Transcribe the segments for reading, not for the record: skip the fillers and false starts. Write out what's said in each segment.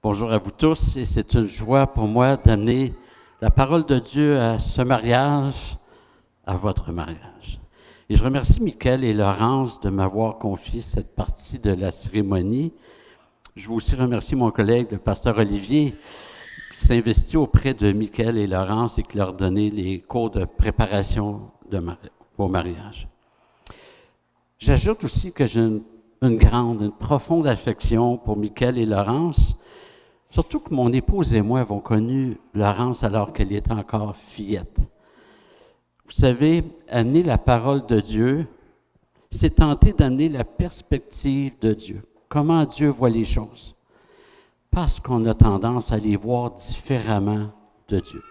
Bonjour à vous tous et c'est une joie pour moi d'amener la parole de Dieu à ce mariage, à votre mariage. Et je remercie Michael et Laurence de m'avoir confié cette partie de la cérémonie. Je veux aussi remercier mon collègue, le pasteur Olivier, qui s'investit auprès de Michael et Laurence et qui leur donnait les cours de préparation au mariage. J'ajoute aussi que j'ai une profonde affection pour Michael et Laurence. Surtout que mon épouse et moi avons connu Laurence alors qu'elle était encore fillette. Vous savez, amener la parole de Dieu, c'est tenter d'amener la perspective de Dieu. Comment Dieu voit les choses. Parce qu'on a tendance à les voir différemment de Dieu.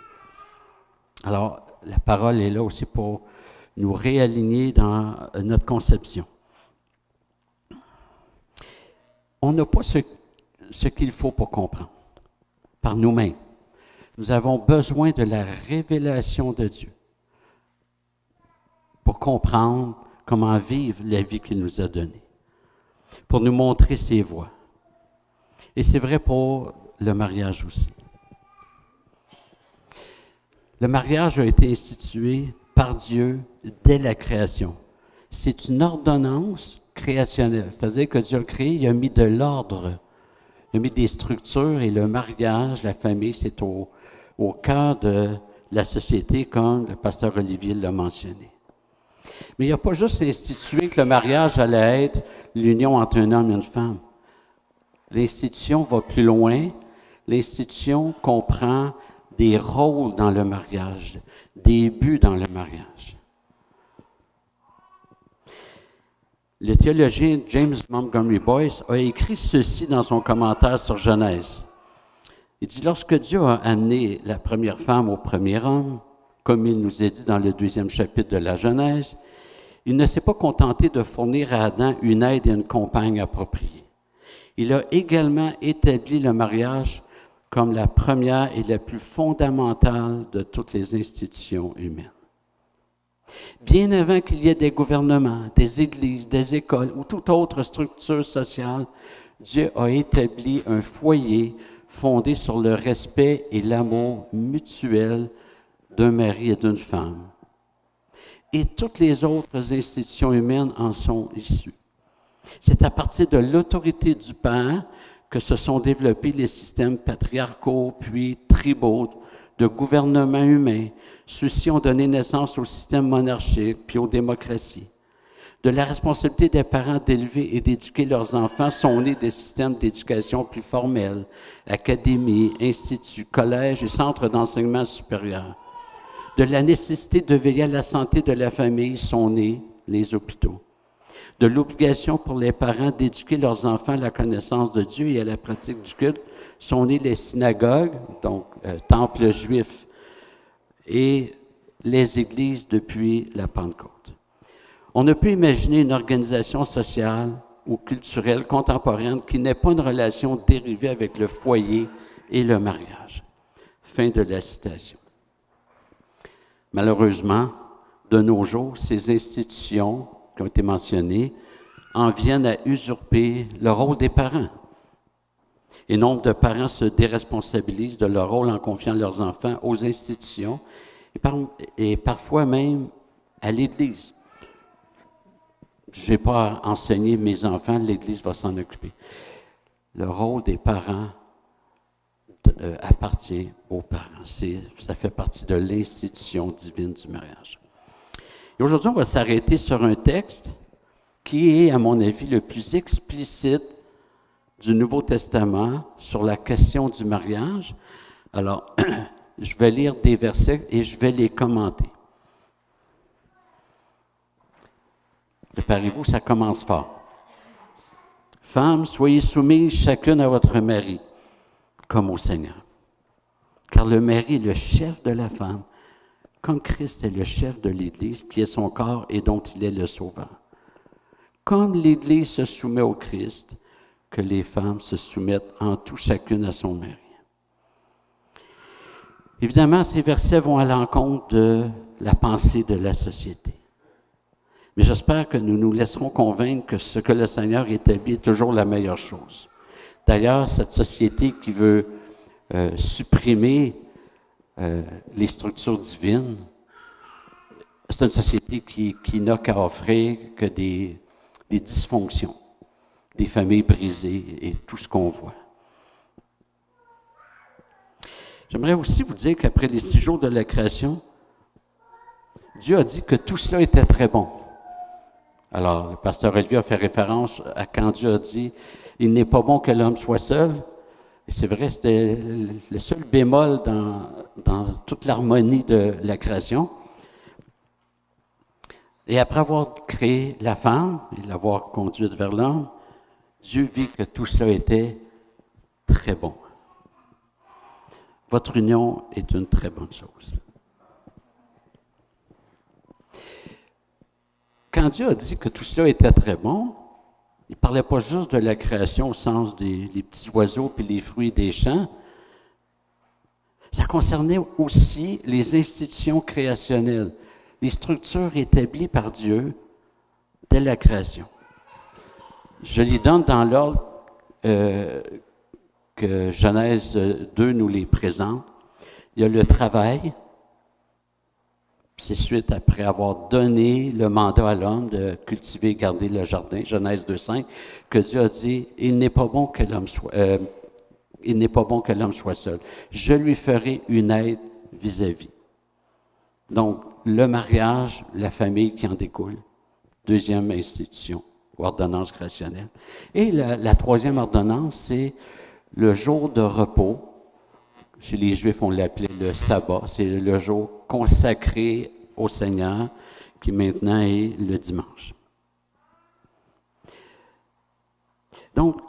Alors, la parole est là aussi pour nous réaligner dans notre conception. On n'a pas ce qu'il faut pour comprendre, par nous-mêmes. Nous avons besoin de la révélation de Dieu pour comprendre comment vivre la vie qu'il nous a donnée, pour nous montrer ses voies. Et c'est vrai pour le mariage aussi. Le mariage a été institué par Dieu dès la création. C'est une ordonnance créationnelle, c'est-à-dire que Dieu a créé, il a mis de l'ordre. Il a mis des structures et le mariage, la famille, c'est au cœur de la société, comme le pasteur Olivier l'a mentionné. Mais il n'a pas juste institué que le mariage allait être l'union entre un homme et une femme. L'institution va plus loin. L'institution comprend des rôles dans le mariage, des buts dans le mariage. Le théologien James Montgomery Boyce a écrit ceci dans son commentaire sur Genèse. Il dit, lorsque Dieu a amené la première femme au premier homme, comme il nous est dit dans le 2e chapitre de la Genèse, il ne s'est pas contenté de fournir à Adam une aide et une compagne appropriée. Il a également établi le mariage comme la première et la plus fondamentale de toutes les institutions humaines. Bien avant qu'il y ait des gouvernements, des églises, des écoles ou toute autre structure sociale, Dieu a établi un foyer fondé sur le respect et l'amour mutuel d'un mari et d'une femme. Et toutes les autres institutions humaines en sont issues. C'est à partir de l'autorité du Père que se sont développés les systèmes patriarcaux, puis tribaux, de gouvernement humain. Ceux-ci ont donné naissance au système monarchique, puis aux démocraties. De la responsabilité des parents d'élever et d'éduquer leurs enfants sont nés des systèmes d'éducation plus formels, académies, instituts, collèges et centres d'enseignement supérieur. De la nécessité de veiller à la santé de la famille sont nés les hôpitaux. De l'obligation pour les parents d'éduquer leurs enfants à la connaissance de Dieu et à la pratique du culte sont nés les synagogues, donc temples juifs, et les églises depuis la Pentecôte. On ne peut imaginer une organisation sociale ou culturelle contemporaine qui n'ait pas une relation dérivée avec le foyer et le mariage. Fin de la citation. Malheureusement, de nos jours, ces institutions qui ont été mentionnées en viennent à usurper le rôle des parents. Et nombre de parents se déresponsabilisent de leur rôle en confiant leurs enfants aux institutions et parfois même à l'Église. Je n'ai pas enseigné mes enfants, l'Église va s'en occuper. Le rôle des parents appartient aux parents. Ça fait partie de l'institution divine du mariage. Et aujourd'hui, on va s'arrêter sur un texte qui est, à mon avis, le plus explicite du Nouveau Testament sur la question du mariage. Alors, je vais lire des versets et je vais les commenter. Préparez-vous, ça commence fort. Femmes, soyez soumises chacune à votre mari, comme au Seigneur. Car le mari est le chef de la femme, comme Christ est le chef de l'Église, qui est son corps et dont il est le sauveur. Comme l'Église se soumet au Christ, que les femmes se soumettent en tout chacune à son mari. Évidemment, ces versets vont à l'encontre de la pensée de la société. Mais j'espère que nous nous laisserons convaincre que ce que le Seigneur établit est toujours la meilleure chose. D'ailleurs, cette société qui veut supprimer les structures divines, c'est une société qui n'a qu'à offrir que des dysfonctions, des familles brisées et tout ce qu'on voit. J'aimerais aussi vous dire qu'après les 6 jours de la création, Dieu a dit que tout cela était très bon. Alors, le pasteur Olivier a fait référence à quand Dieu a dit « Il n'est pas bon que l'homme soit seul ». Et c'est vrai, c'était le seul bémol dans toute l'harmonie de la création. Et après avoir créé la femme et l'avoir conduite vers l'homme, Dieu vit que tout cela était très bon. Votre union est une très bonne chose. Quand Dieu a dit que tout cela était très bon, il ne parlait pas juste de la création au sens des petits oiseaux et les fruits des champs. Ça concernait aussi les institutions créationnelles, les structures établies par Dieu dès la création. Je les donne dans l'ordre que Genèse 2 nous les présente. Il y a le travail. C'est suite après avoir donné le mandat à l'homme de cultiver et garder le jardin, Genèse 2,5, que Dieu a dit, il n'est pas bon que l'homme soit seul. Je lui ferai une aide vis-à-vis. Donc, le mariage, la famille qui en découle. Deuxième institution, ordonnance créationnelle. Et la troisième ordonnance, c'est le jour de repos. Chez les Juifs, on l'appelait le sabbat. C'est le jour consacré au Seigneur, qui maintenant est le dimanche. Donc,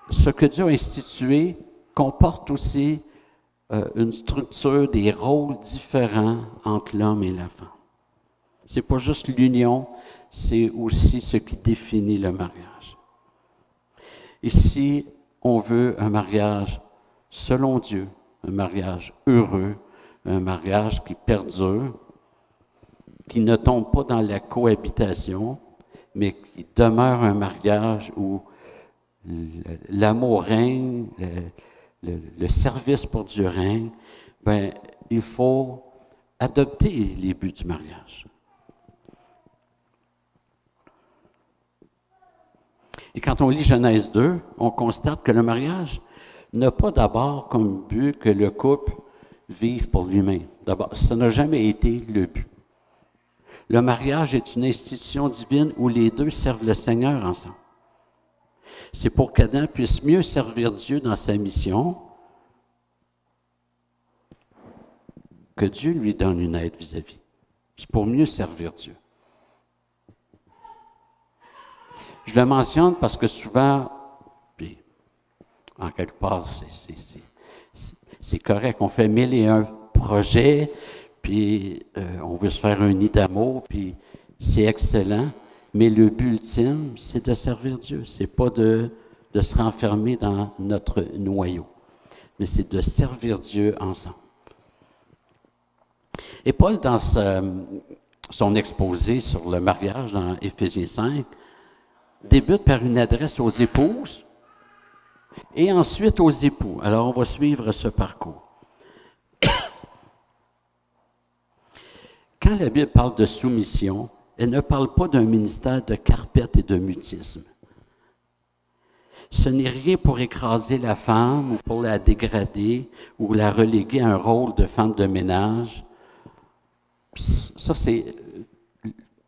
ce que Dieu a institué comporte aussi une structure, des rôles différents entre l'homme et la femme. C'est pas juste l'union, c'est aussi ce qui définit le mariage. Ici, on veut un mariage selon Dieu, un mariage heureux, un mariage qui perdure, qui ne tombe pas dans la cohabitation, mais qui demeure un mariage où l'amour règne, le service pour Dieu règne. Bien, il faut adopter les buts du mariage. Et quand on lit Genèse 2, on constate que le mariage n'a pas d'abord comme but que le couple vive pour lui-même. D'abord, ça n'a jamais été le but. Le mariage est une institution divine où les deux servent le Seigneur ensemble. C'est pour qu'Adam puisse mieux servir Dieu dans sa mission, que Dieu lui donne une aide vis-à-vis. C'est pour mieux servir Dieu. Je le mentionne parce que souvent, puis en quelque part, c'est correct, on fait 1001 projets, puis on veut se faire un nid d'amour, puis c'est excellent, mais le but ultime, c'est de servir Dieu. C'est pas de se renfermer dans notre noyau, mais c'est de servir Dieu ensemble. Et Paul, dans son exposé sur le mariage dans Éphésiens 5, débute par une adresse aux épouses et ensuite aux époux. Alors, on va suivre ce parcours. Quand la Bible parle de soumission, elle ne parle pas d'un ministère de carpette et de mutisme. Ce n'est rien pour écraser la femme ou pour la dégrader ou la reléguer à un rôle de femme de ménage. Ça, c'est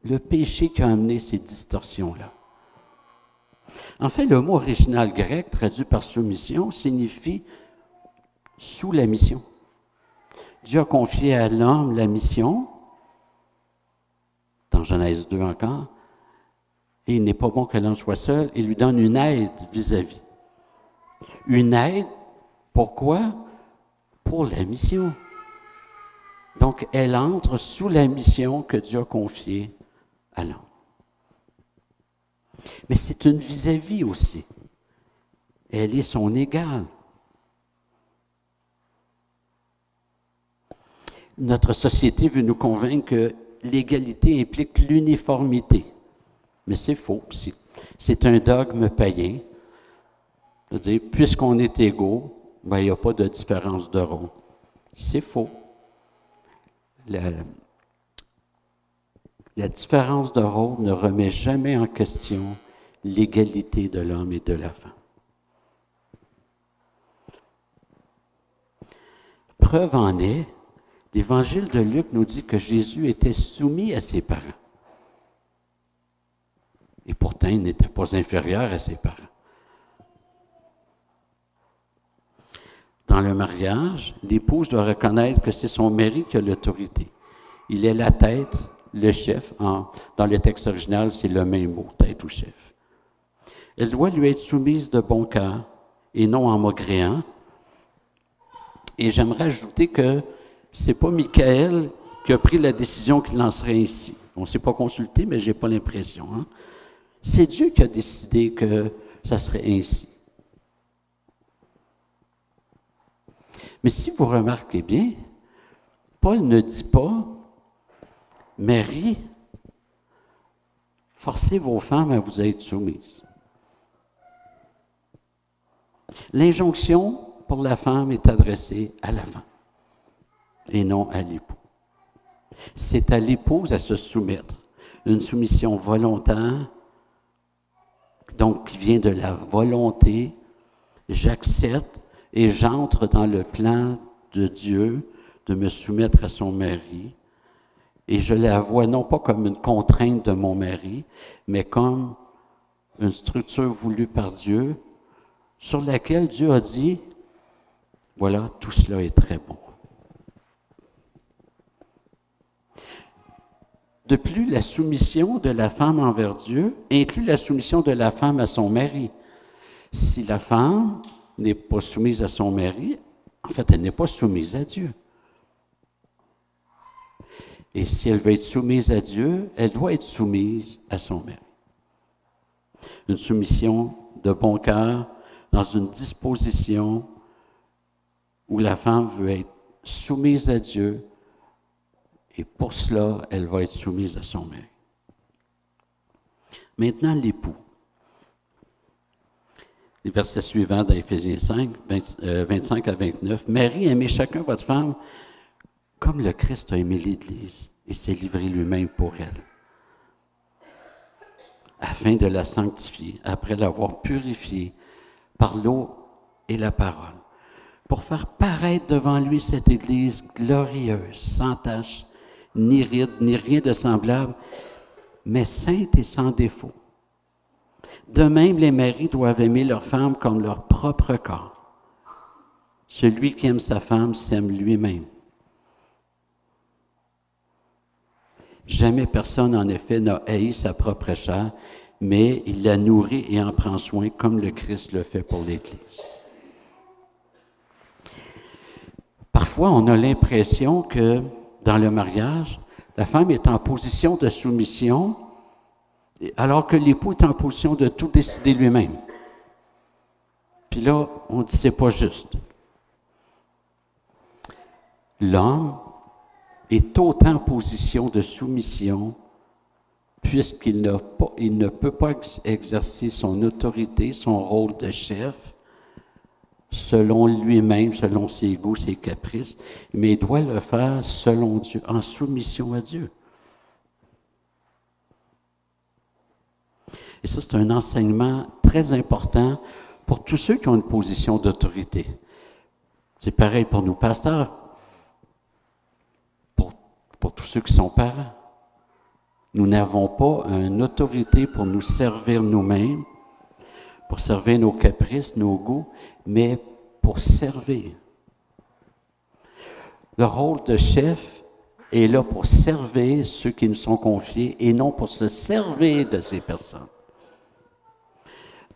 le péché qui a amené ces distorsions-là. En fait, le mot original grec, traduit par soumission, signifie sous la mission. Dieu a confié à l'homme la mission, dans Genèse 2 encore, et il n'est pas bon que l'homme soit seul, il lui donne une aide vis-à-vis. Une aide, pourquoi? Pour la mission. Donc, elle entre sous la mission que Dieu a confiée à l'homme. Mais c'est une vis-à-vis aussi. Elle est son égale. Notre société veut nous convaincre que l'égalité implique l'uniformité. Mais c'est faux. C'est un dogme païen. de dire, puisqu'on est égaux, ben, il n'y a pas de différence de rôle. C'est faux. La différence de rôle ne remet jamais en question l'égalité de l'homme et de la femme. Preuve en est, l'Évangile de Luc nous dit que Jésus était soumis à ses parents. Et pourtant, il n'était pas inférieur à ses parents. Dans le mariage, l'épouse doit reconnaître que c'est son mari qui a l'autorité. Il est la tête, le chef. Dans le texte original, c'est le même mot, tête ou chef. Elle doit lui être soumise de bon cœur et non en maugréant. Et j'aimerais ajouter que c'est pas Michael qui a pris la décision qu'il en serait ainsi. On ne s'est pas consulté, mais je n'ai pas l'impression. Hein? C'est Dieu qui a décidé que ça serait ainsi. Mais si vous remarquez bien, Paul ne dit pas « Marie, forcez vos femmes à vous être soumises ». L'injonction pour la femme est adressée à la femme et non à l'époux. C'est à l'épouse à se soumettre. Une soumission volontaire, donc qui vient de la volonté. J'accepte et j'entre dans le plan de Dieu de me soumettre à son mari. Et je la vois non pas comme une contrainte de mon mari, mais comme une structure voulue par Dieu, sur laquelle Dieu a dit, voilà, tout cela est très bon. De plus, la soumission de la femme envers Dieu inclut la soumission de la femme à son mari. Si la femme n'est pas soumise à son mari, en fait, elle n'est pas soumise à Dieu. Et si elle veut être soumise à Dieu, elle doit être soumise à son mari. Une soumission de bon cœur, dans une disposition où la femme veut être soumise à Dieu, et pour cela, elle va être soumise à son mari. Maintenant, l'époux. Les versets suivants dans Éphésiens 5, 25 à 29. « Marie, aimez chacun votre femme comme le Christ a aimé l'Église et s'est livré lui-même pour elle, afin de la sanctifier, après l'avoir purifiée par l'eau et la parole, pour faire paraître devant lui cette Église glorieuse, sans tache, ni ride, ni rien de semblable, mais sainte et sans défaut. De même, les maris doivent aimer leur femme comme leur propre corps. Celui qui aime sa femme s'aime lui-même. Jamais personne, en effet, n'a haï sa propre chair, mais il la nourrit et en prend soin comme le Christ le fait pour l'Église. » Parfois, on a l'impression que dans le mariage, la femme est en position de soumission, alors que l'époux est en position de tout décider lui-même. Puis là, on dit c'est pas juste. L'homme est autant en position de soumission puisqu'il ne peut pas exercer son autorité, son rôle de chef, selon lui-même, selon ses goûts, ses caprices, mais il doit le faire selon Dieu, en soumission à Dieu. Et ça, c'est un enseignement très important pour tous ceux qui ont une position d'autorité. C'est pareil pour nous pasteurs, pour tous ceux qui sont parents. Nous n'avons pas une autorité pour nous servir nous-mêmes, pour servir nos caprices, nos goûts, mais pour servir. Le rôle de chef est là pour servir ceux qui nous sont confiés et non pour se servir de ces personnes.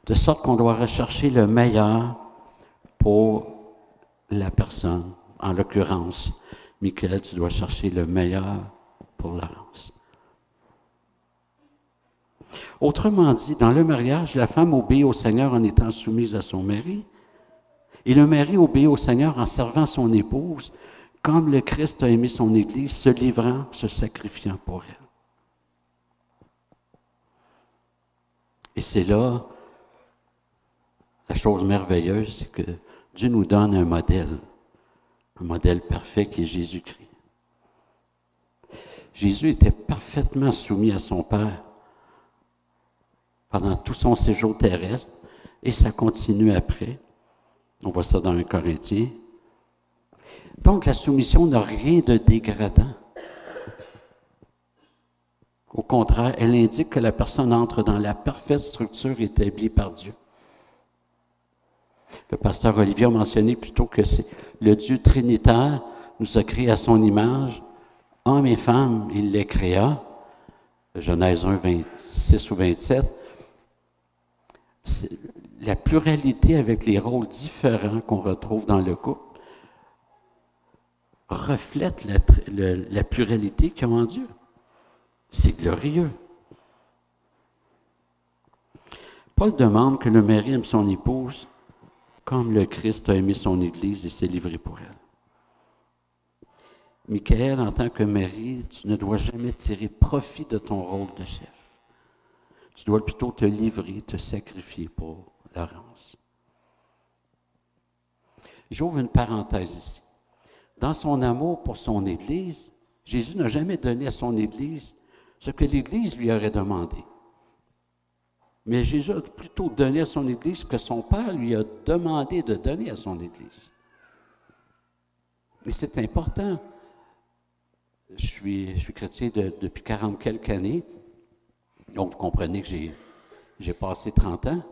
De sorte qu'on doit rechercher le meilleur pour la personne. En l'occurrence, Michael, tu dois chercher le meilleur pour Laurence. Autrement dit, dans le mariage, la femme obéit au Seigneur en étant soumise à son mari, et le mari obéit au Seigneur en servant son épouse, comme le Christ a aimé son Église, se livrant, se sacrifiant pour elle. Et c'est là la chose merveilleuse, c'est que Dieu nous donne un modèle parfait qui est Jésus-Christ. Jésus était parfaitement soumis à son Père pendant tout son séjour terrestre, et ça continue après. On voit ça dans 1 Corinthiens. Donc, la soumission n'a rien de dégradant. Au contraire, elle indique que la personne entre dans la parfaite structure établie par Dieu. Le pasteur Olivier a mentionné plutôt que c'est le Dieu trinitaire nous a créés à son image. Hommes et femmes, il les créa. Genèse 1, 26 ou 27. La pluralité avec les rôles différents qu'on retrouve dans le couple reflète la pluralité qu'il y a en Dieu. C'est glorieux. Paul demande que le mari aime son épouse comme le Christ a aimé son Église et s'est livré pour elle. Michael, en tant que mari, tu ne dois jamais tirer profit de ton rôle de chef. Tu dois plutôt te livrer, te sacrifier pour Laurence. J'ouvre une parenthèse ici. Dans son amour pour son Église, Jésus n'a jamais donné à son Église ce que l'Église lui aurait demandé. Mais Jésus a plutôt donné à son Église ce que son Père lui a demandé de donner à son Église. Et c'est important. Je suis chrétien depuis 40 quelques années. Donc, vous comprenez que j'ai passé 30 ans.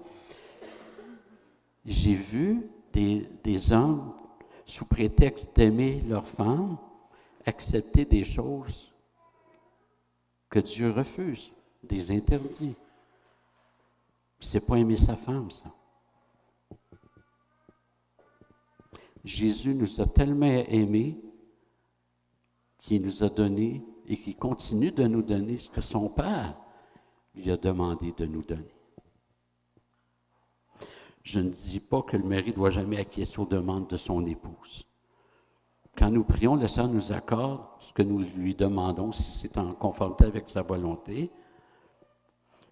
J'ai vu des hommes, sous prétexte d'aimer leur femme, accepter des choses que Dieu refuse, des interdits. C'est pas aimer sa femme, ça. Jésus nous a tellement aimés qu'il nous a donné et qu'il continue de nous donner ce que son Père lui a demandé de nous donner. Je ne dis pas que le mari ne doit jamais acquiescer aux demandes de son épouse. Quand nous prions, le Seigneur nous accorde ce que nous lui demandons, si c'est en conformité avec sa volonté.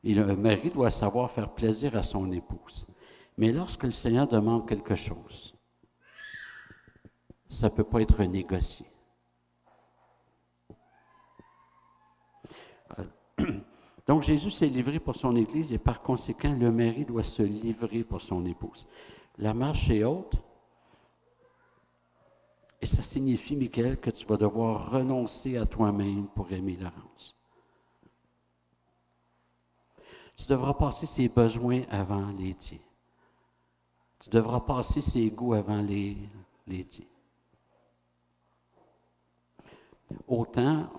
Et le mari doit savoir faire plaisir à son épouse. Mais lorsque le Seigneur demande quelque chose, ça ne peut pas être négocié. Donc Jésus s'est livré pour son Église et par conséquent, le mari doit se livrer pour son épouse. La marche est haute et ça signifie, Michael, que tu vas devoir renoncer à toi-même pour aimer Laurence. Tu devras passer ses besoins avant les tiens. Tu devras passer ses goûts avant les tiens. Autant,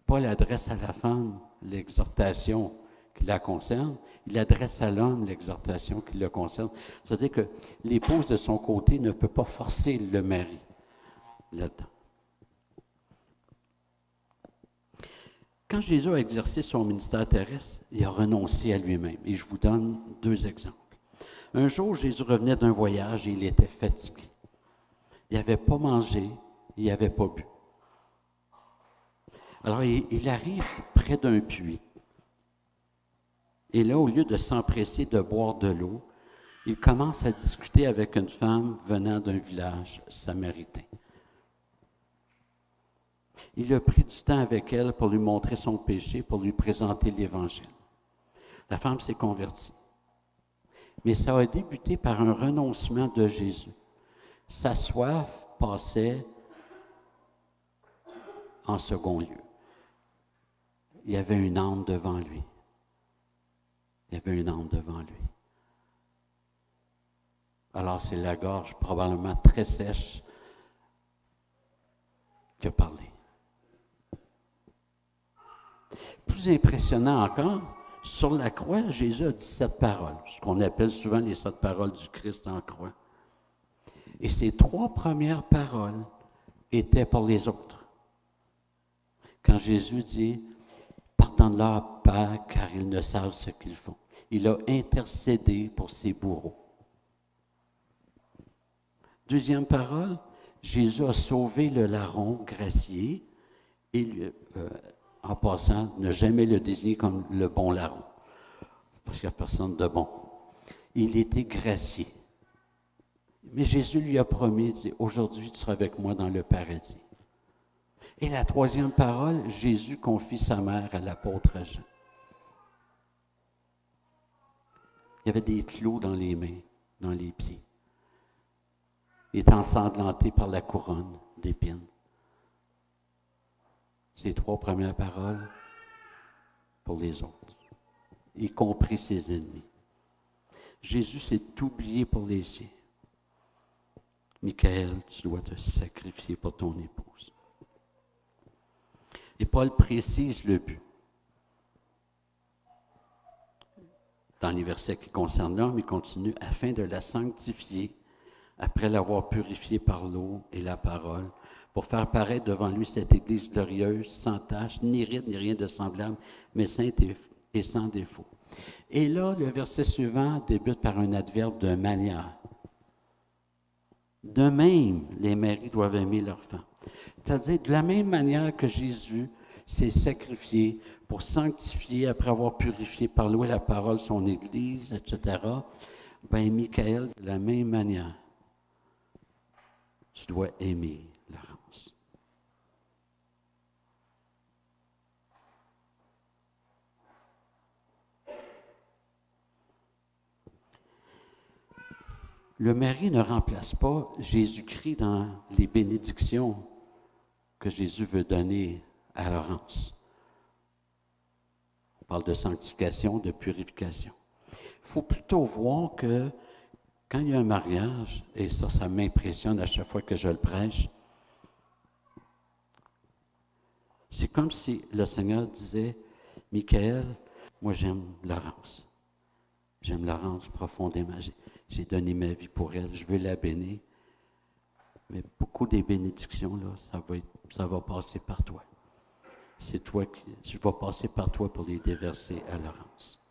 Paul adresse à la femme l'exhortation qui la concerne, il adresse à l'homme l'exhortation qui le concerne. C'est-à-dire que l'épouse, de son côté, ne peut pas forcer le mari là-dedans. Quand Jésus a exercé son ministère terrestre, il a renoncé à lui-même. Et je vous donne 2 exemples. Un jour, Jésus revenait d'un voyage et il était fatigué. Il n'avait pas mangé, il n'avait pas bu. Alors, il arrive près d'un puits. Et là, au lieu de s'empresser de boire de l'eau, il commence à discuter avec une femme venant d'un village samaritain. Il a pris du temps avec elle pour lui montrer son péché, pour lui présenter l'Évangile. La femme s'est convertie. Mais ça a débuté par un renoncement de Jésus. Sa soif passait en second lieu. Il y avait une âme devant lui. Il y avait une âme devant lui. Alors c'est la gorge probablement très sèche qui a parlé. Plus impressionnant encore, sur la croix, Jésus a dit 7 paroles, ce qu'on appelle souvent les 7 paroles du Christ en croix. Et ces 3 premières paroles étaient pour les autres. Quand Jésus dit « Pardonne-leur, Père, car ils ne savent ce qu'ils font », il a intercédé pour ses bourreaux. Deuxième parole, Jésus a sauvé le larron gracié et en passant, ne jamais le désigner comme le bon larron, parce qu'il n'y a personne de bon. il était gracié. Mais Jésus lui a promis, il dit, aujourd'hui tu seras avec moi dans le paradis. Et la troisième parole, Jésus confie sa mère à l'apôtre Jean. Il y avait des clous dans les mains, dans les pieds. Il est ensanglanté par la couronne d'épines. Ces trois premières paroles pour les autres, y compris ses ennemis. Jésus s'est oublié pour les siens. Michael, tu dois te sacrifier pour ton épouse. Et Paul précise le but. Dans les versets qui concernent l'homme, il continue, afin de la sanctifier, après l'avoir purifiée par l'eau et la parole, pour faire paraître devant lui cette Église glorieuse, sans tache, ni ride, ni rien de semblable, mais sainte et sans défaut. Et là, le verset suivant débute par un adverbe de manière. De même, les maris doivent aimer leurs femmes. C'est-à-dire, de la même manière que Jésus s'est sacrifié pour sanctifier, après avoir purifié par l'eau et la parole son Église, etc., bien, Michael, de la même manière, tu dois aimer Laurence. Le mari ne remplace pas Jésus-Christ dans les bénédictions que Jésus veut donner à Laurence. On parle de sanctification, de purification. Il faut plutôt voir que quand il y a un mariage, et ça m'impressionne à chaque fois que je le prêche, c'est comme si le Seigneur disait, « Michael, moi j'aime Laurence. J'aime Laurence profondément. J'ai donné ma vie pour elle. Je veux la bénir. Mais beaucoup des bénédictions, là, ça va passer par toi. C'est toi je vais passer par toi pour les déverser à Laurence. »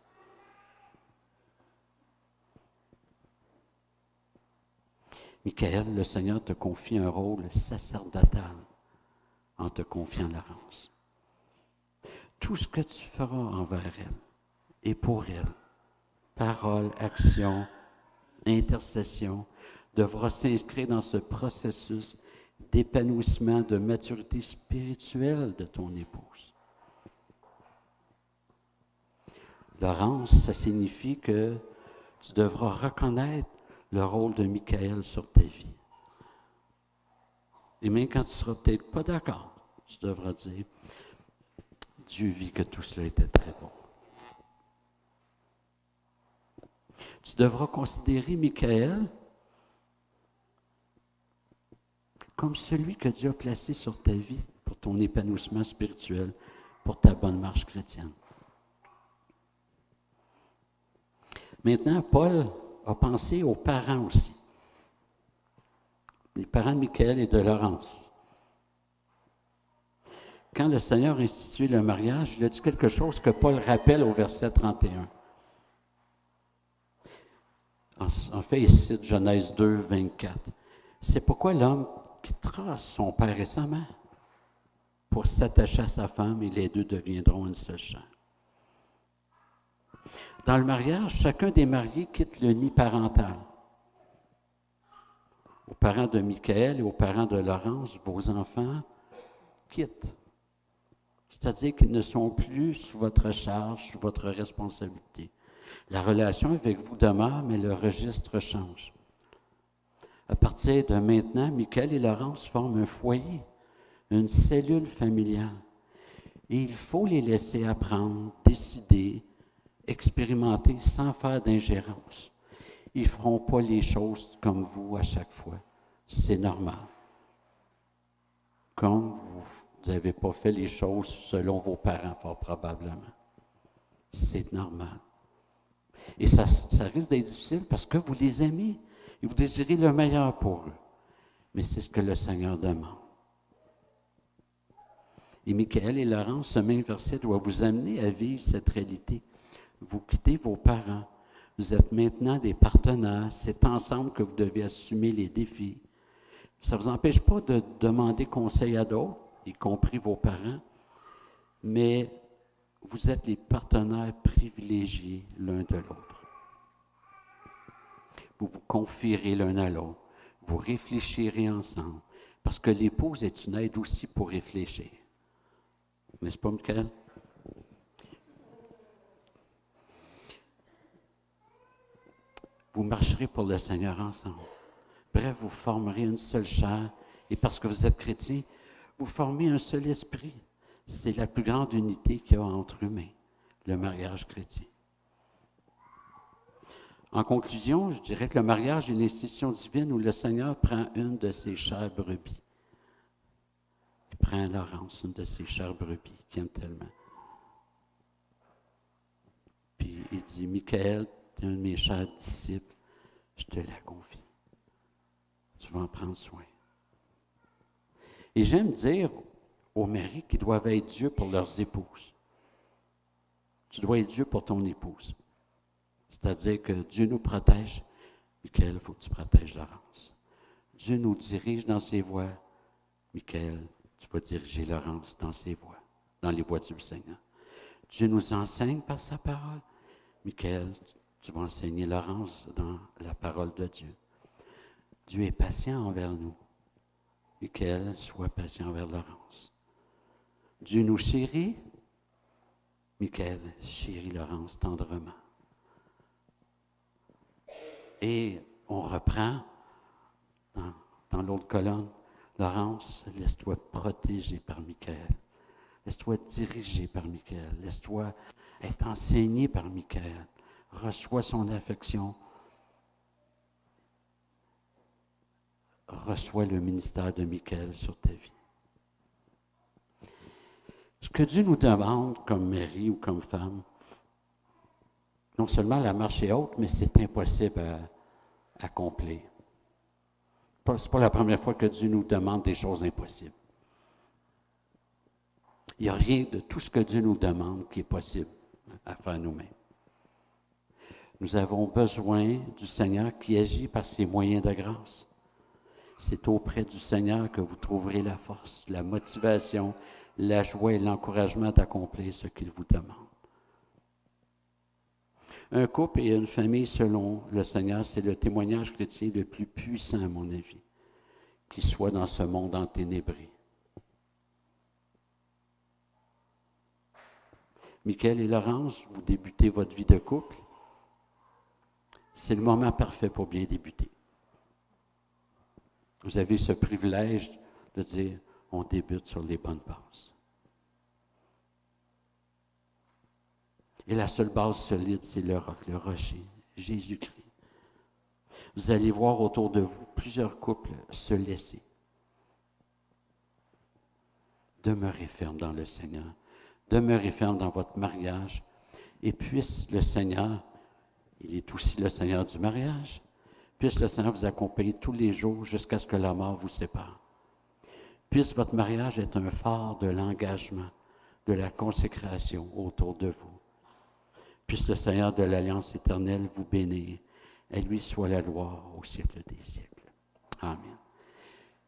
Michael, le Seigneur te confie un rôle sacerdotal en te confiant Laurence. Tout ce que tu feras envers elle et pour elle, parole, action, intercession, devra s'inscrire dans ce processus d'épanouissement, de maturité spirituelle de ton épouse. Laurence, ça signifie que tu devras reconnaître le rôle de Michael sur ta vie. Et même quand tu ne seras peut-être pas d'accord, tu devras dire, Dieu vit que tout cela était très bon. Tu devras considérer Michael comme celui que Dieu a placé sur ta vie pour ton épanouissement spirituel, pour ta bonne marche chrétienne. Maintenant, Paul a pensé aux parents aussi. Les parents de Michael et de Laurence. Quand le Seigneur a institué le mariage, il a dit quelque chose que Paul rappelle au verset 31. En fait, il cite Genèse 2, 24. C'est pourquoi l'homme quittera son père et sa mère pour s'attacher à sa femme et les deux deviendront une seule chair. Dans le mariage, chacun des mariés quitte le nid parental. Aux parents de Michael et aux parents de Laurence, vos enfants quittent. C'est-à-dire qu'ils ne sont plus sous votre charge, sous votre responsabilité. La relation avec vous demeure, mais le registre change. À partir de maintenant, Michael et Laurence forment un foyer, une cellule familiale. Et il faut les laisser apprendre, décider, expérimenter sans faire d'ingérence. Ils ne feront pas les choses comme vous à chaque fois. C'est normal. Comme vous n'avez pas fait les choses selon vos parents, fort probablement. C'est normal. Et ça risque d'être difficile parce que vous les aimez et vous désirez le meilleur pour eux. Mais c'est ce que le Seigneur demande. Et Michael et Laurence, ce même verset doit vous amener à vivre cette réalité. Vous quittez vos parents. Vous êtes maintenant des partenaires. C'est ensemble que vous devez assumer les défis. Ça ne vous empêche pas de demander conseil à d'autres, y compris vos parents, mais vous êtes les partenaires privilégiés l'un de l'autre. vous vous confierez l'un à l'autre, vous réfléchirez ensemble, parce que l'épouse est une aide aussi pour réfléchir. N'est-ce pas, Michael? Vous marcherez pour le Seigneur ensemble. Bref, vous formerez une seule chair, et parce que vous êtes chrétiens, vous formez un seul esprit. C'est la plus grande unité qu'il y a entre humains, le mariage chrétien. En conclusion, je dirais que le mariage est une institution divine où le Seigneur prend une de ses chères brebis. Il prend Laurence, une de ses chères brebis, qu'il aime tellement. Puis il dit, Michael, tu es un de mes chers disciples, je te la confie. Tu vas en prendre soin. Et j'aime dire aux maris qu'ils doivent être Dieu pour leurs épouses. Tu dois être Dieu pour ton épouse. C'est-à-dire que Dieu nous protège. Michael, il faut que tu protèges Laurence. Dieu nous dirige dans ses voies. Michael, tu vas diriger Laurence dans ses voies, dans les voies du Seigneur. Dieu nous enseigne par sa parole. Michael, tu vas enseigner Laurence dans la parole de Dieu. Dieu est patient envers nous. Michael, sois patient envers Laurence. Dieu nous chérit. Michael, chérit Laurence tendrement. Et on reprend dans l'autre colonne. Laurence, laisse-toi protéger par Michael. Laisse-toi diriger par Michael. Laisse-toi être enseigné par Michael. Reçois son affection. Reçois le ministère de Michael sur ta vie. Ce que Dieu nous demande comme mari ou comme femme, non seulement la marche est haute, mais c'est impossible à accomplir. Ce n'est pas la première fois que Dieu nous demande des choses impossibles. Il n'y a rien de tout ce que Dieu nous demande qui est possible à faire nous-mêmes. Nous avons besoin du Seigneur qui agit par ses moyens de grâce. C'est auprès du Seigneur que vous trouverez la force, la motivation, la joie et l'encouragement d'accomplir ce qu'il vous demande. Un couple et une famille selon le Seigneur, c'est le témoignage chrétien le plus puissant, à mon avis, qui soit dans ce monde enténébré. Michael et Laurence, vous débutez votre vie de couple. C'est le moment parfait pour bien débuter. Vous avez ce privilège de dire, on débute sur les bonnes bases. Et la seule base solide, c'est le rocher, Jésus-Christ. Vous allez voir autour de vous plusieurs couples se laisser. Demeurez ferme dans le Seigneur. Demeurez ferme dans votre mariage. Et puisse le Seigneur, il est aussi le Seigneur du mariage, puisse le Seigneur vous accompagner tous les jours jusqu'à ce que la mort vous sépare. Puisse votre mariage être un phare de l'engagement, de la consécration autour de vous. Puisse le Seigneur de l'Alliance éternelle vous bénir. À lui soit la gloire au siècle des siècles. Amen.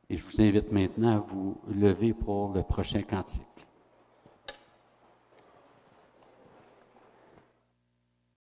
Et je vous invite maintenant à vous lever pour le prochain cantique.